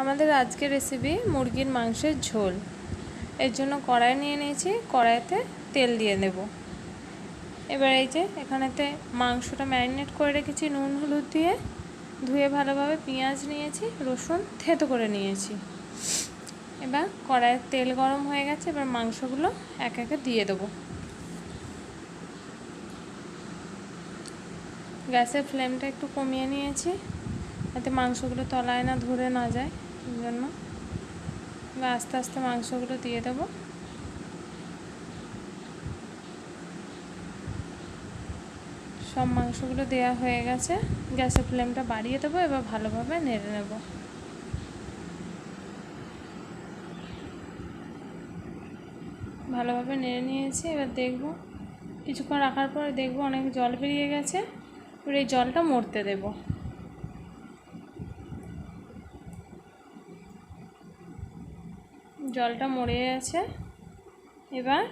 আমাদের আজকের রেসিপি মুরগির মাংসের ঝোল। এর জন্য কড়াই নিয়ে নিয়েছি, কড়াইতে তেল দিয়ে দেব। এবার এই যে এখানেতে মাংসটা ম্যারিনেট করে রেখেছি নুন হলুদ দিয়ে, ধুয়ে ভালোভাবে পেঁয়াজ নিয়েছি, রসুন থেতো করে নিয়েছি। এবার কড়াইয়ের তেল গরম হয়ে গেছে, এবার মাংসগুলো এক একে দিয়ে দেবো। গ্যাসের ফ্লেমটা একটু কমিয়ে নিয়েছি যাতে মাংসগুলো তলায় না ধরে না যায়, এই জন্য এবার আস্তে আস্তে মাংসগুলো দিয়ে দেবো। সব মাংসগুলো দেওয়া হয়ে গেছে, গ্যাসের ফ্লেমটা বাড়িয়ে দেবো। এবার ভালোভাবে নেড়ে নেব। ভালোভাবে নেড়ে নিয়েছি, এবার দেখব কিছুক্ষণ রাখার পরে দেখব অনেক জল বেরিয়ে গেছে। এবার এই জলটা মরতে দেব। জলটা মরে গেছে, এবার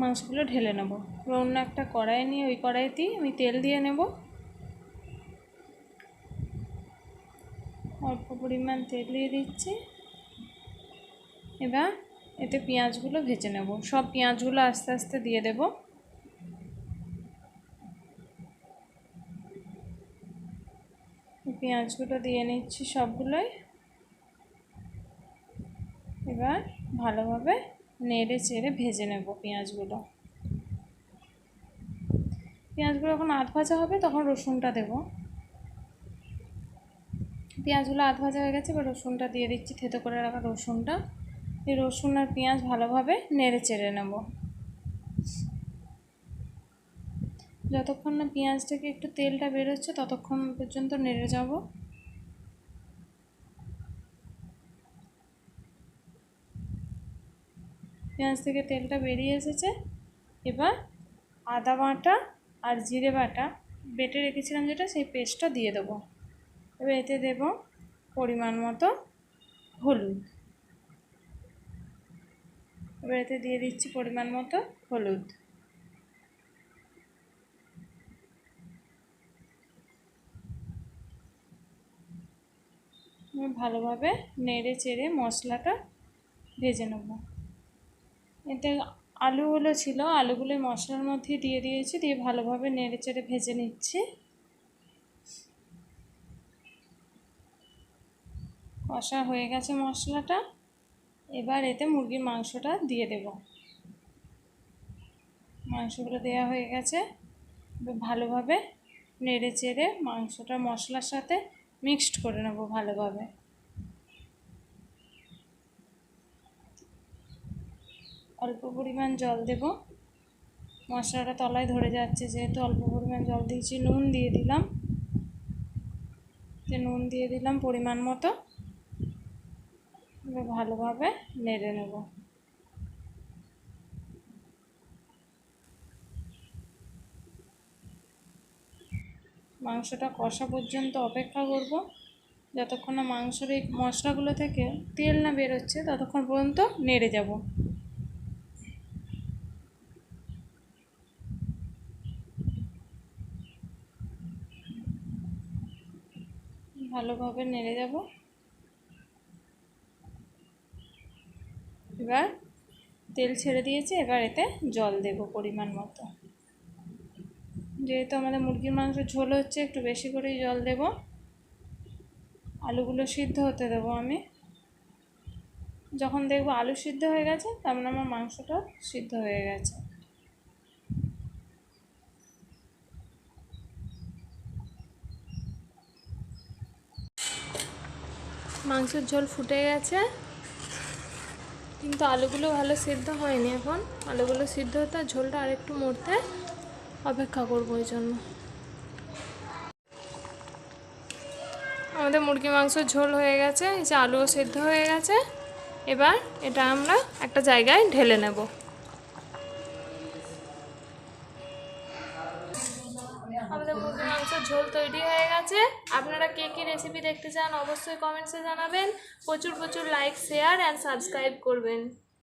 মাংসগুলো ঢেলে নেব। অন্য একটা কড়াই নিয়ে ওই কড়াইতেই আমি তেল দিয়ে নেব। অল্প পরিমাণ তেল দিয়ে দিচ্ছি। এবার এতে পেঁয়াজগুলো ভেজে নেব। সব পেঁয়াজগুলো আস্তে আস্তে দিয়ে দেব। পেঁয়াজগুলো দিয়ে নিচ্ছি সবগুলোই। এবার ভালোভাবে নেড়ে চেড়ে ভেজে নেব পেঁয়াজগুলো। পেঁয়াজগুলো যখন আধ ভাজা হবে তখন রসুনটা দেব। পেঁয়াজগুলো আধ ভাজা হয়ে গেছে, এবার রসুনটা দিয়ে দিচ্ছি, থেতো করে রাখা রসুনটা। এই রসুন আর পেঁয়াজ ভালোভাবে নেড়ে চেড়ে নেব। যতক্ষণ না পেঁয়াজ থেকে একটু তেলটা বেরোচ্ছে ততক্ষণ পর্যন্ত নেড়ে যাব। পেঁয়াজ থেকে তেলটা বেরিয়ে এসেছে, এবার আদা বাটা আর জিরে বাটা বেটে রেখেছিলাম যেটা, সেই পেস্টটা দিয়ে দেবো। এবার এতে দেব পরিমাণ মতো হলুদ। এবার এতে দিয়ে দিচ্ছি পরিমাণ মতো হলুদ। ভালোভাবে নেড়ে চেড়ে মশলাটা ভেজে নেব। এতে আলুগুলো ছিল, আলুগুলো মশলার মধ্যে দিয়ে দিয়েছি, দিয়ে ভালোভাবে নেড়ে চেড়ে ভেজে নিচ্ছি। কষা হয়ে গেছে মশলাটা, এবার এতে মুরগির মাংসটা দিয়ে দেব। মাংসগুলো দেওয়া হয়ে গেছে, এবার ভালোভাবে নেড়ে চেড়ে মাংসটা মশলার সাথে মিক্সড করে নেব ভালোভাবে। অল্প পরিমাণ জল দেব, মশলাটা তলায় ধরে যাচ্ছে যেহেতু অল্প পরিমাণ জল দিয়েছি। নুন দিয়ে দিলাম, নুন দিয়ে দিলাম পরিমাণ মতো। এবার ভালোভাবে নেড়ে নেব। মাংসটা কষা পর্যন্ত অপেক্ষা করব, যতক্ষণ না মাংসের এই মশলাগুলো থেকে তেল না বেরোচ্ছে ততক্ষণ পর্যন্ত নেড়ে যাব। ভালোভাবে নেড়ে যাব। এবার তেল ছেড়ে দিয়েছে, এবার এতে জল দেব পরিমাণ মতো। যেহেতু আমাদের মুরগির মাংস ঝোল হচ্ছে, একটু বেশি করেই জল দেব। আলুগুলো সিদ্ধ হতে দেবো আমি। যখন দেখব আলু সিদ্ধ হয়ে গেছে তার মানে আমার মাংসটা সিদ্ধ হয়ে গেছে। মাংসের ঝোল ফুটে গেছে, কিন্তু আলুগুলো ভালো সিদ্ধ হয়নি। এখন আলুগুলো সিদ্ধ হতে ঝোলটা আরেকটু মরতে অপেক্ষা করবো। ওই জন্য আমাদের মুরগি মাংসের ঝোল হয়ে গেছে, এই যে আলুও সিদ্ধ হয়ে গেছে। এবার এটা আমরা একটা জায়গায় ঢেলে নেব। আমাদের মুরগি মাংসের ঝোল তৈরি হয়ে গেছে। আপনারা কে কী রেসিপি দেখতে চান অবশ্যই কমেন্টসে জানাবেন। প্রচুর প্রচুর লাইক, শেয়ার অ্যান্ড সাবস্ক্রাইব করবেন।